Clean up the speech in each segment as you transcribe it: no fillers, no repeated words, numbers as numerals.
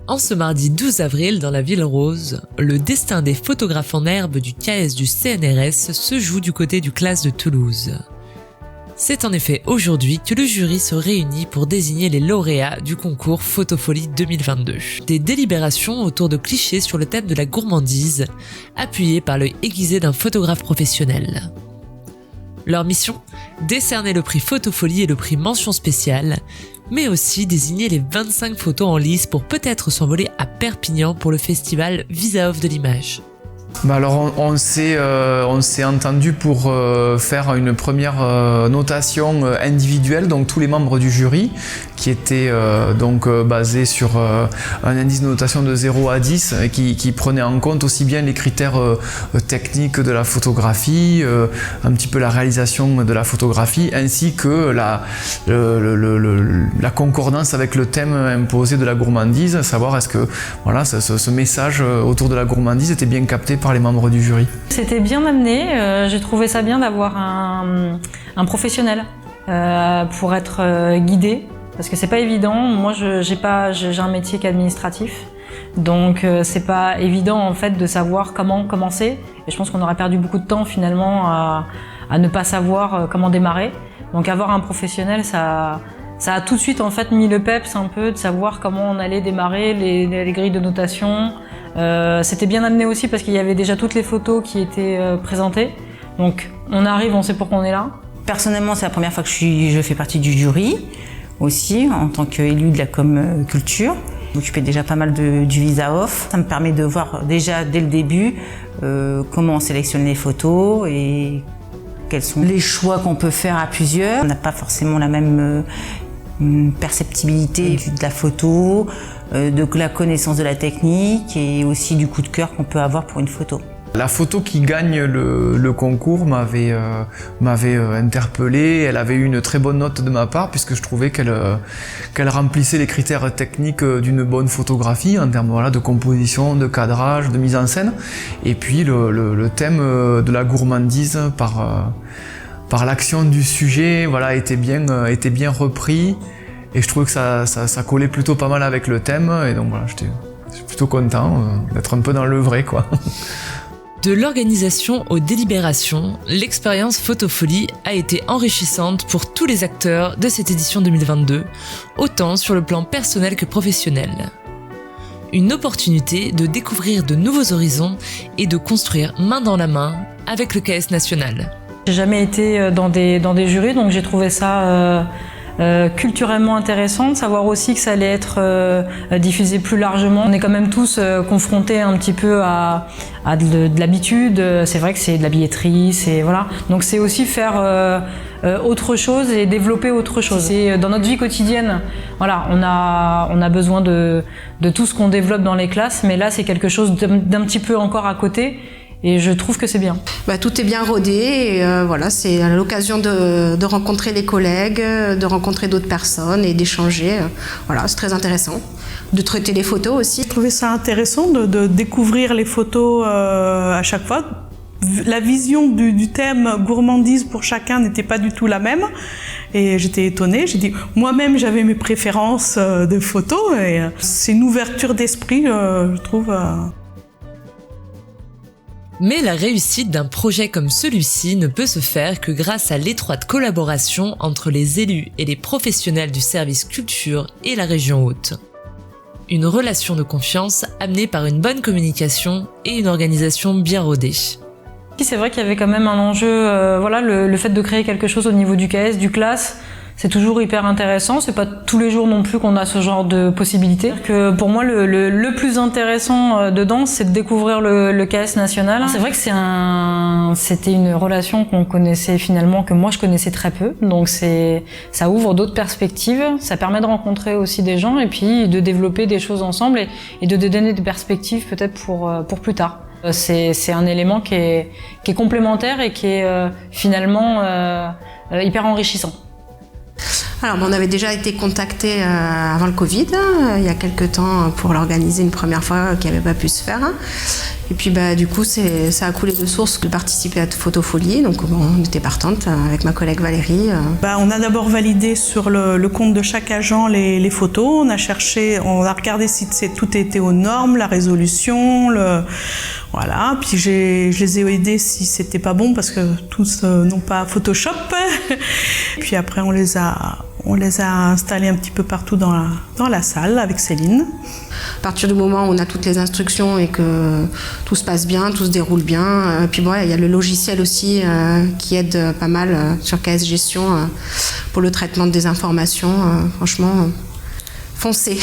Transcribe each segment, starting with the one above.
En ce mardi 12 avril, dans la Ville Rose, le destin des photographes en herbe du CAES du CNRS se joue du côté du CLAS de Toulouse. C'est en effet aujourd'hui que le jury se réunit pour désigner les lauréats du concours Photofolie 2022. Des délibérations autour de clichés sur le thème de la gourmandise, appuyés par l'œil aiguisé d'un photographe professionnel. Leur mission ? Décerner le prix Photofolie et le prix Mention spéciale, mais aussi désigner les 25 photos en lice pour peut-être s'envoler à Perpignan pour le festival Visa Off de l'image. Alors on s'est entendu pour faire une première notation individuelle, donc tous les membres du jury, qui était basé sur un indice de notation de 0 à 10 qui prenait en compte aussi bien les critères techniques de la photographie, un petit peu la réalisation de la photographie, ainsi que la concordance avec le thème imposé de la gourmandise, à savoir est-ce que voilà, ce message autour de la gourmandise était bien capté par les membres du jury. C'était bien amené, j'ai trouvé ça bien d'avoir un professionnel pour être guidé. Parce que c'est pas évident, moi j'ai un métier qu'administratif, donc c'est pas évident en fait de savoir comment commencer, et je pense qu'on aurait perdu beaucoup de temps finalement à ne pas savoir comment démarrer. Donc avoir un professionnel, ça a tout de suite en fait mis le peps un peu de savoir comment on allait démarrer les grilles de notation. C'était bien amené aussi parce qu'il y avait déjà toutes les photos qui étaient présentées, donc on arrive, on sait pourquoi on est là. Personnellement, c'est la première fois que je fais partie du jury. Aussi, en tant qu'élu de la com culture. Je m'occupais déjà pas mal du Visa Off. Ça me permet de voir déjà dès le début comment on sélectionne les photos et quels sont les choix qu'on peut faire à plusieurs. On n'a pas forcément la même perceptibilité de la photo, de la connaissance de la technique et aussi du coup de cœur qu'on peut avoir pour une photo. La photo qui gagne le concours m'avait interpellé. Elle avait eu une très bonne note de ma part puisque je trouvais qu'elle remplissait les critères techniques d'une bonne photographie en termes de composition, de cadrage, de mise en scène. Et puis le thème de la gourmandise par l'action du sujet était bien repris et je trouvais que ça collait plutôt pas mal avec le thème et donc voilà, j'étais plutôt content d'être un peu dans le vrai quoi. De l'organisation aux délibérations, l'expérience Photofolie a été enrichissante pour tous les acteurs de cette édition 2022, autant sur le plan personnel que professionnel. Une opportunité de découvrir de nouveaux horizons et de construire main dans la main avec le CAES national. J'ai jamais été dans des jurys, donc j'ai trouvé ça culturellement intéressant, de savoir aussi que ça allait être diffusé plus largement. On est quand même tous confrontés un petit peu à de l'habitude, c'est vrai que c'est de la billetterie, voilà. Donc c'est aussi faire autre chose et développer autre chose. C'est dans notre vie quotidienne, voilà, on a besoin de tout ce qu'on développe dans les classes, mais là c'est quelque chose d'un petit peu encore à côté. Et je trouve que c'est bien. Tout est bien rodé et voilà, c'est l'occasion de rencontrer les collègues, de rencontrer d'autres personnes et d'échanger. Voilà, c'est très intéressant. De traiter les photos aussi. Je trouvais ça intéressant de découvrir les photos à chaque fois. La vision du thème gourmandise pour chacun n'était pas du tout la même. Et j'étais étonnée, j'ai dit, moi-même j'avais mes préférences de photos et c'est une ouverture d'esprit, je trouve. Mais la réussite d'un projet comme celui-ci ne peut se faire que grâce à l'étroite collaboration entre les élus et les professionnels du service culture et la région Haute. Une relation de confiance amenée par une bonne communication et une organisation bien rodée. C'est vrai qu'il y avait quand même un enjeu, le fait de créer quelque chose au niveau du CAES, du CLAS, c'est toujours hyper intéressant, c'est pas tous les jours non plus qu'on a ce genre de possibilités. Que pour moi, le plus intéressant dedans, c'est de découvrir le CAES national. C'est vrai que c'était une relation qu'on connaissait finalement, que moi je connaissais très peu, donc ça ouvre d'autres perspectives, ça permet de rencontrer aussi des gens et puis de développer des choses ensemble et de donner des perspectives peut-être pour plus tard. C'est un élément qui est complémentaire et qui est finalement hyper enrichissant. Alors, on avait déjà été contactés avant le Covid, il y a quelques temps, pour l'organiser une première fois qui n'avait pas pu se faire. Et puis du coup, ça a coulé de source de participer à Photofolie. Donc on était partante avec ma collègue Valérie. On a d'abord validé sur le compte de chaque agent les photos. On a regardé si tout était aux normes, la résolution, voilà. Puis je les ai aidés si c'était pas bon parce que tous n'ont pas Photoshop. Puis après on les a installés un petit peu partout dans la salle avec Céline. À partir du moment où on a toutes les instructions et que tout se passe bien, tout se déroule bien, puis il y a le logiciel aussi qui aide pas mal sur KS Gestion pour le traitement des informations. Franchement, foncez.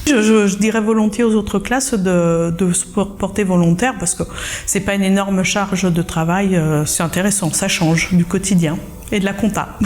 Je dirais volontiers aux autres classes de se porter volontaire parce que c'est pas une énorme charge de travail, c'est intéressant, ça change du quotidien et de la compta.